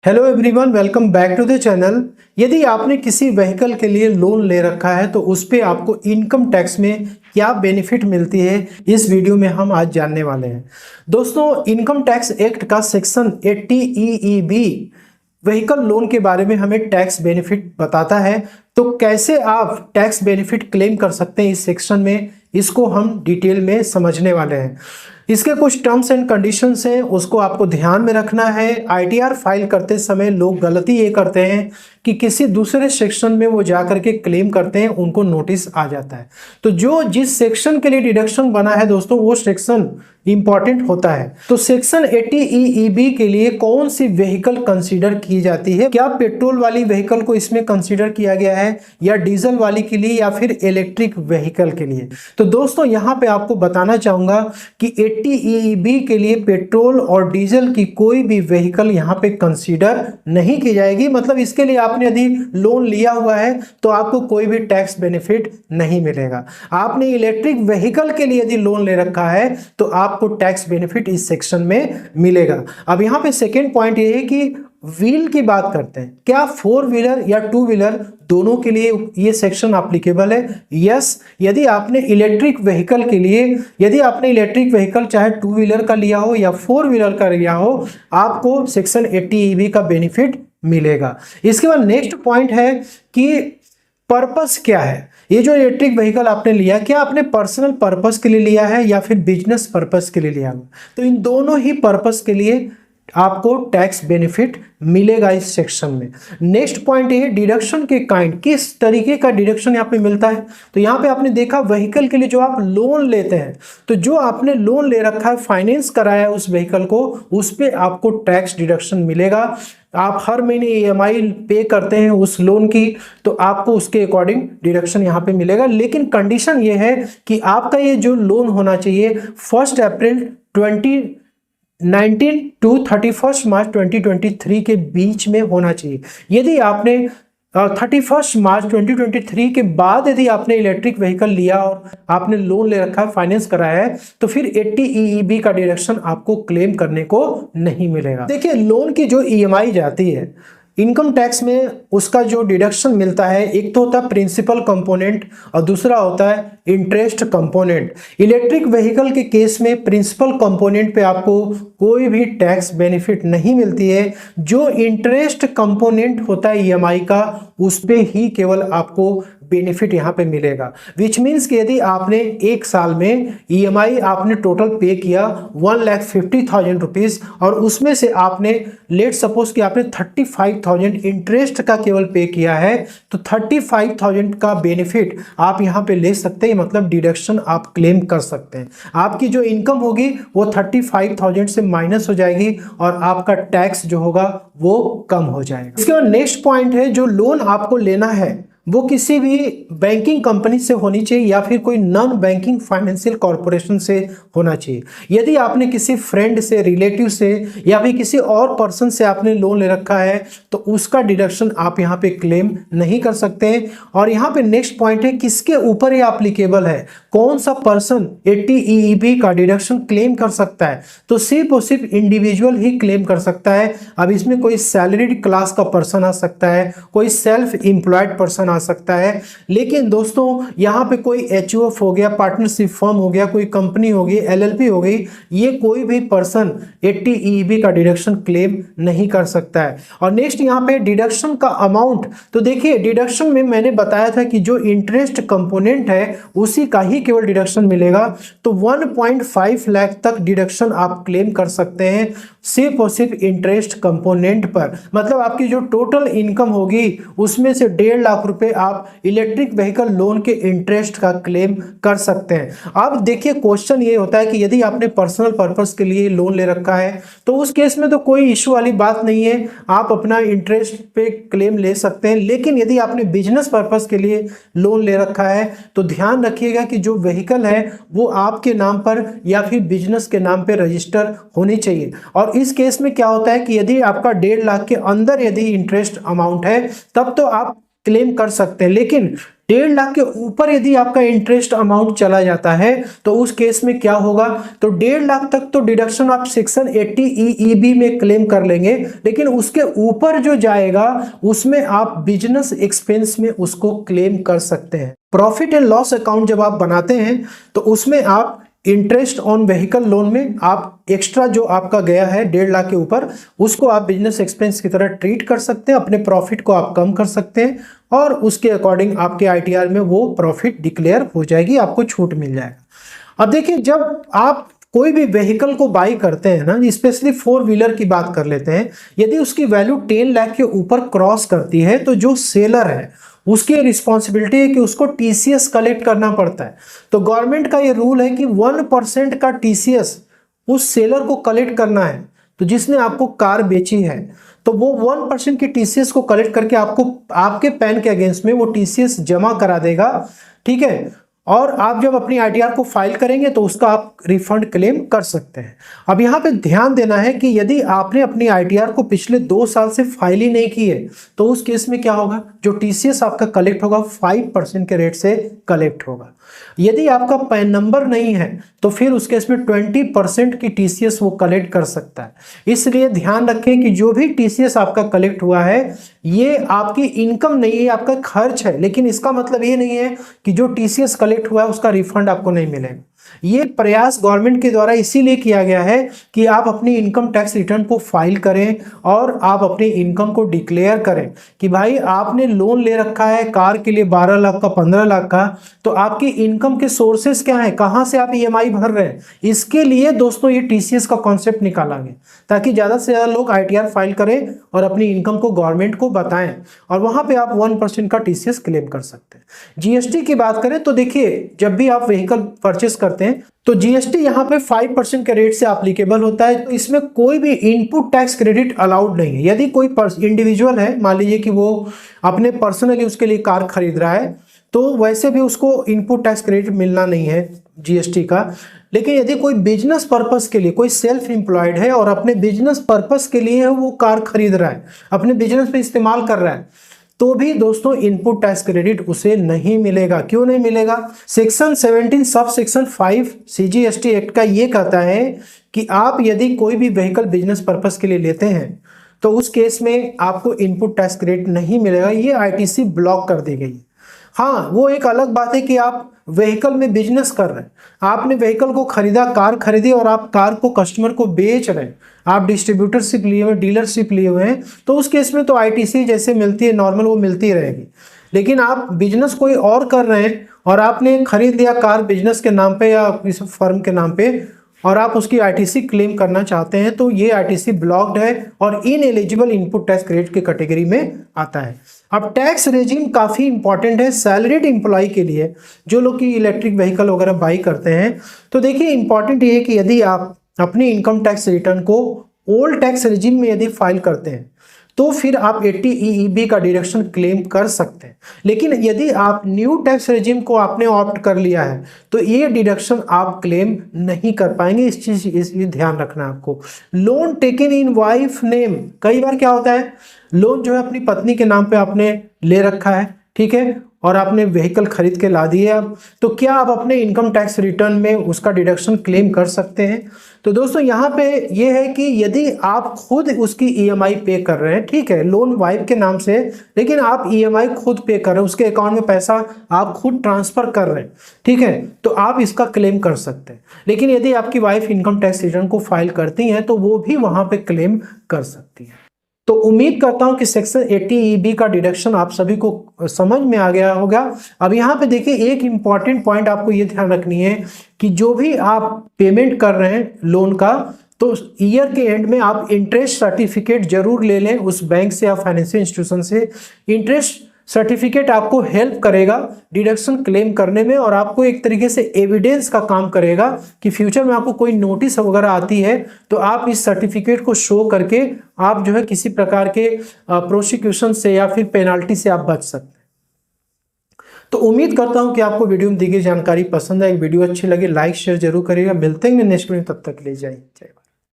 Hello everyone, welcome back to the channel. यदि आपने किसी व्हीकल के लिए लोन ले रखा है तो उस पे आपको इनकम टैक्स में क्या बेनिफिट मिलती है, इस वीडियो में हम आज जानने वाले हैं। दोस्तों, इनकम टैक्स एक्ट का सेक्शन 80 EEB व्हीकल लोन के बारे में हमें टैक्स बेनिफिट बताता है। तो कैसे आप टैक्स बेनिफिट क्लेम कर सकते हैं इस सेक्शन में, इसको हम डिटेल में समझने वाले हैं। इसके कुछ टर्म्स एंड कंडीशंस हैं, उसको आपको ध्यान में रखना है। ITR फाइल करते समय लोग गलती ये करते हैं कि किसी दूसरे सेक्शन में वो जा करके क्लेम करते हैं, उनको नोटिस आ जाता है। तो जो जिस सेक्शन के लिए डिडक्शन बना है दोस्तों, वो सेक्शन इंपॉर्टेंट होता है। तो सेक्शन 80 EEB के लिए कौन सी व्हीकल कंसीडर की जाती है? क्या पेट्रोल वाली व्हीकल को इसमें कंसीडर किया गया है, या डीजल वाली के लिए, या फिर इलेक्ट्रिक व्हीकल के लिए? तो दोस्तों, यहाँ पे आपको बताना चाहूंगा कि 80 EEB के लिए पेट्रोल और डीजल की कोई भी व्हीकल यहाँ पे कंसीडर नहीं की जाएगी। मतलब इसके लिए आपने यदि लोन लिया हुआ है तो आपको कोई भी टैक्स बेनिफिट नहीं मिलेगा। आपने इलेक्ट्रिक व्हीकल के लिए यदि लोन ले रखा है तो आपको टैक्स बेनिफिट इस सेक्शन में मिलेगा। अब यहाँ पे सेकेंड पॉइंट ये है कि व्हील की बात करते हैं, क्या 4 व्हीलर या 2 व्हीलर दोनों के लिए ये सेक्शन एप्लीकेबल है? यस। यदि आपने इलेक्ट्रिक व्हीकल के लिए, यदि आपने इलेक्ट्रिक व्हीकल चाहे 2 व्हीलर का लिया हो या 4 व्हीलर का लिया हो, आपको सेक्शन 80 EEB का बेनिफिट मिलेगा। इसके बाद नेक्स्ट पॉइंट है कि पर्पस क्या है। ये जो इलेक्ट्रिक व्हीकल आपने लिया, क्या आपने पर्सनल पर्पस के लिए लिया है या फिर बिजनेस पर्पस के लिए लिया हो? तो इन दोनों ही पर्पस के लिए आपको टैक्स बेनिफिट मिलेगा इस सेक्शन में। नेक्स्ट पॉइंट ये, डिडक्शन के काइंड, किस तरीके का डिडक्शन यहाँ पे मिलता है। तो यहाँ पे आपने देखा व्हीकल के लिए जो आप लोन लेते हैं, तो जो आपने लोन ले रखा है, फाइनेंस कराया है उस व्हीकल को, उस पर आपको टैक्स डिडक्शन मिलेगा। आप हर महीने EMI पे करते हैं उस लोन की, तो आपको उसके अकॉर्डिंग डिडक्शन यहाँ पे मिलेगा। लेकिन कंडीशन ये है कि आपका ये जो लोन होना चाहिए 1 अप्रैल 2019 टू 31 मार्च 2023 के बीच में होना चाहिए। यदि आपने 31 मार्च 2023 के बाद यदि आपने इलेक्ट्रिक व्हीकल लिया और आपने लोन ले रखा है, फाइनेंस कराया है, तो फिर 80 EEB का डिडक्शन आपको क्लेम करने को नहीं मिलेगा। देखिए, लोन की जो EMI जाती है इनकम टैक्स में, उसका जो डिडक्शन मिलता है, एक तो होता है प्रिंसिपल कंपोनेंट और दूसरा होता है इंटरेस्ट कंपोनेंट। इलेक्ट्रिक व्हीकल के केस में प्रिंसिपल कंपोनेंट पे आपको कोई भी टैक्स बेनिफिट नहीं मिलती है। जो इंटरेस्ट कंपोनेंट होता है EMI का, उस पे ही केवल आपको बेनिफिट यहाँ पे मिलेगा। विच मीन्स कि यदि आपने एक साल में EMI आपने टोटल पे किया 1,50,000 रुपीज़, और उसमें से आपने लेट सपोज कि आपने 35,000 इंटरेस्ट का केवल पे किया है, तो 35,000 का बेनिफिट आप यहाँ पे ले सकते हैं। मतलब डिडक्शन आप क्लेम कर सकते हैं। आपकी जो इनकम होगी वो 35,000 से माइनस हो जाएगी और आपका टैक्स जो होगा वो कम हो जाएगा। इसके बाद नेक्स्ट पॉइंट है, जो लोन आपको लेना है वो किसी भी बैंकिंग कंपनी से होनी चाहिए या फिर कोई नॉन बैंकिंग फाइनेंशियल कॉर्पोरेशन से होना चाहिए। यदि आपने किसी फ्रेंड से, रिलेटिव से या फिर किसी और पर्सन से आपने लोन ले रखा है तो उसका डिडक्शन आप यहाँ पे क्लेम नहीं कर सकते हैं। और यहाँ पे नेक्स्ट पॉइंट है, किसके ऊपर ये एप्लीकेबल है, कौन सा पर्सन 80 EEB का डिडक्शन क्लेम कर सकता है। तो सिर्फ और सिर्फ इंडिविजुअल ही क्लेम कर सकता है। अब इसमें कोई सैलरीड क्लास का पर्सन आ सकता है, कोई सेल्फ एम्प्लॉयड पर्सन आ सकता है। लेकिन दोस्तों, यहाँ पे कोई HUF हो गया, पार्टनरशिप फर्म हो गया, कोई कंपनी हो गई, LLP हो गई, ये कोई भी पर्सन 80 EEB का डिडक्शन क्लेम नहीं कर सकता है। और नेक्स्ट यहाँ पे डिडक्शन का अमाउंट, तो देखिए डिडक्शन में मैंने बताया था कि जो इंटरेस्ट कंपोनेंट है उसी का ही केवल डिडक्शन मिलेगा। तो 1.5 लाख तक डिडक्शन आप क्लेम कर सकते हैं सिर्फ और सिर्फ इंटरेस्ट कंपोनेंट पर। मतलब आपकी जो टोटल इनकम होगी उसमें से 1.5 लाख रुपए आप इलेक्ट्रिक व्हीकल लोन के इंटरेस्ट का क्लेम कर सकते हैं। अब देखिए, क्वेश्चन ये होता है कि यदि आपने पर्सनल पर्पस के लिए लोन ले रखा है तो उस केस में तो कोई इश्यू वाली बात नहीं है, आप अपना इंटरेस्ट पे क्लेम ले सकते हैं। लेकिन यदि आपने बिजनेस पर्पस के लिए लोन ले रखा है तो ध्यान रखिएगा कि जो व्हीकल है वो आपके नाम पर या फिर बिजनेस के नाम पर रजिस्टर होनी चाहिए। और इस केस में क्या होता है कि यदि आपका 1.5 लाख के अंदर यदि इंटरेस्ट अमाउंट है तब तो आप क्लेम कर सकते हैं। लेकिन 1.5 लाख के ऊपर यदि आपका इंटरेस्ट अमाउंट चला जाता है तो उस केस में क्या होगा, तो 1.5 लाख तक तो डिडक्शन आप सेक्शन 80 EEB में क्लेम कर लेंगे, लेकिन उसके ऊपर जो जाएगा उसमें आप बिजनेस एक्सपेंस में उसको क्लेम कर सकते हैं। प्रॉफिट एंड लॉस अकाउंट जब आप बनाते हैं तो उसमें आप इंटरेस्ट ऑन व्हीकल लोन में आप एक्स्ट्रा जो आपका गया है 1.5 लाख के ऊपर, उसको आप बिजनेस एक्सपेंस की तरह ट्रीट कर सकते हैं, अपने प्रॉफिट को आप कम कर सकते हैं और उसके अकॉर्डिंग आपके ITR में वो प्रॉफिट डिक्लेयर हो जाएगी, आपको छूट मिल जाएगा। अब देखिए, जब आप कोई भी व्हीकल को बाई करते हैं ना, स्पेशली 4 व्हीलर की बात कर लेते हैं, यदि उसकी वैल्यू 10 लाख के ऊपर क्रॉस करती है तो जो सेलर है उसकी रिस्पॉन्सिबिलिटी है कि उसको TCS कलेक्ट करना पड़ता है। तो गवर्नमेंट का ये रूल है कि 1% का TCS उस सेलर को कलेक्ट करना है। तो जिसने आपको कार बेची है तो वो 1% की TCS को कलेक्ट करके आपको आपके पैन के अगेंस्ट में वो TCS जमा करा देगा, ठीक है। और आप जब अपनी ITR को फाइल करेंगे तो उसका आप रिफंड क्लेम कर सकते हैं। अब यहाँ पे ध्यान देना है कि यदि आपने अपनी ITR को पिछले 2 साल से फाइल ही नहीं की है तो उस केस में क्या होगा, जो TCS आपका कलेक्ट होगा 5% के रेट से कलेक्ट होगा। यदि आपका पैन नंबर नहीं है तो फिर उस केस में 20% की TCS वो कलेक्ट कर सकता है। इसलिए ध्यान रखें कि जो भी TCS आपका कलेक्ट हुआ है ये आपकी इनकम नहीं है, आपका खर्च है, लेकिन इसका मतलब ये नहीं है कि जो TCS कलेक्ट हुआ है उसका रिफंड आपको नहीं मिलेगा। ये प्रयास गवर्नमेंट के द्वारा इसीलिए किया गया है कि आप अपनी इनकम टैक्स रिटर्न को फाइल करें और आप अपनी इनकम को डिक्लेयर करें कि भाई आपने लोन ले रखा है कार के लिए 12 लाख का, 15 लाख का, तो आपकी इनकम के सोर्सेस क्या है, कहां से आप EMI भर रहे हैं। इसके लिए दोस्तों ये TCS का कॉन्सेप्ट निकाला गया ताकि ज्यादा से ज्यादा लोग ITR फाइल करें और अपनी इनकम को गवर्नमेंट को बताएं और वहां पे आप 1% का TCS क्लेम कर सकते हैं। GST की बात करें तो देखिए, जब भी आप व्हीकल परचेस करते हैं तो GST यहाँ पे 5% के रेट से एप्लीकेबल होता है। तो इसमें कोई भी इनपुट टैक्स क्रेडिट अलाउड नहीं है। यदि कोई इंडिविजुअल है, मान लीजिए कि वो अपने पर्सनल यूज के लिए कार खरीद रहा है तो वैसे भी उसको इनपुट टैक्स क्रेडिट मिलना नहीं है GST का। लेकिन यदि कोई बिजनेस पर्पस के लिए, कोई सेल्फ एम्प्लॉयड है और अपने बिजनेस पर्पस के लिए वो कार खरीद रहा है, अपने बिजनेस में इस्तेमाल कर रहा है, तो भी दोस्तों इनपुट टैक्स क्रेडिट उसे नहीं मिलेगा। क्यों नहीं मिलेगा? Section 17 sub section 5 CGST act का ये कहता है कि आप यदि कोई भी व्हीकल बिजनेस पर्पस के लिए लेते हैं तो उस केस में आपको इनपुट टैक्स क्रेडिट नहीं मिलेगा। ये ITC ब्लॉक कर दी गई। हाँ, वो एक अलग बात है कि आप व्हीकल में बिजनेस कर रहे हैं, आपने व्हीकल को खरीदा, कार खरीदी और आप कार को कस्टमर को बेच रहे हैं, आप डिस्ट्रीब्यूटरशिप लिए हुए, डीलरशिप लिए हुए हैं, तो उस केस में तो ITC जैसे मिलती है नॉर्मल वो मिलती रहेगी। लेकिन आप बिजनेस कोई और कर रहे हैं और आपने खरीद लिया कार बिजनेस के नाम पे या किसी फर्म के नाम पे और आप उसकी ITC क्लेम करना चाहते हैं तो ये ITC ब्लॉक्ड है और इनएलिजिबल इनपुट टैक्स क्रेडिट की कैटेगरी में आता है। अब टैक्स रेजिम काफ़ी इंपॉर्टेंट है सैलरीड एम्प्लॉय के लिए, जो लोग की इलेक्ट्रिक व्हीकल वगैरह बाई करते हैं। तो देखिए, इंपॉर्टेंट ये है कि यदि आप अपनी इनकम टैक्स रिटर्न को ओल्ड टैक्स रेजिम में यदि फाइल करते हैं तो फिर आप 80 EEB का डिडक्शन क्लेम कर सकते हैं। लेकिन यदि आप न्यू टैक्स रेजिम को आपने ऑप्ट कर लिया है तो ये डिडक्शन आप क्लेम नहीं कर पाएंगे। इस चीज ध्यान रखना है आपको। Loan taken in wife name, कई बार क्या होता है, लोन जो है अपनी पत्नी के नाम पे आपने ले रखा है, ठीक है, और आपने व्हीकल खरीद के ला दिए अब, तो क्या आप अपने इनकम टैक्स रिटर्न में उसका डिडक्शन क्लेम कर सकते हैं? तो दोस्तों यहाँ पे ये है कि यदि आप खुद उसकी EMI पे कर रहे हैं, ठीक है, लोन वाइफ के नाम से, लेकिन आप EMI खुद पे कर रहे हैं, उसके अकाउंट में पैसा आप खुद ट्रांसफर कर रहे हैं, ठीक है, तो आप इसका क्लेम कर सकते हैं। लेकिन यदि आपकी वाइफ इनकम टैक्स रिटर्न को फाइल करती हैं तो वो भी वहां पे क्लेम कर सकती है। तो उम्मीद करता हूं कि सेक्शन 80 EB का डिडक्शन आप सभी को समझ में आ गया होगा। अब यहाँ पे देखिए, एक इंपॉर्टेंट पॉइंट आपको ये ध्यान रखनी है कि जो भी आप पेमेंट कर रहे हैं लोन का, तो ईयर के एंड में आप इंटरेस्ट सर्टिफिकेट जरूर ले लें उस बैंक से या फाइनेंशियल इंस्टीट्यूशन से। इंटरेस्ट सर्टिफिकेट आपको हेल्प करेगा डिडक्शन क्लेम करने में और आपको एक तरीके से एविडेंस का काम करेगा कि फ्यूचर में आपको कोई नोटिस वगैरह आती है तो आप इस सर्टिफिकेट को शो करके आप जो है किसी प्रकार के प्रोसिक्यूशन से या फिर पेनाल्टी से आप बच सकते हैं। तो उम्मीद करता हूं कि आपको वीडियो में दी गई जानकारी पसंद आई। वीडियो अच्छी लगे लाइक शेयर जरूर करिएगा। मिलते हैं नेक्स्ट वीडियो, तब तक ले जाइए।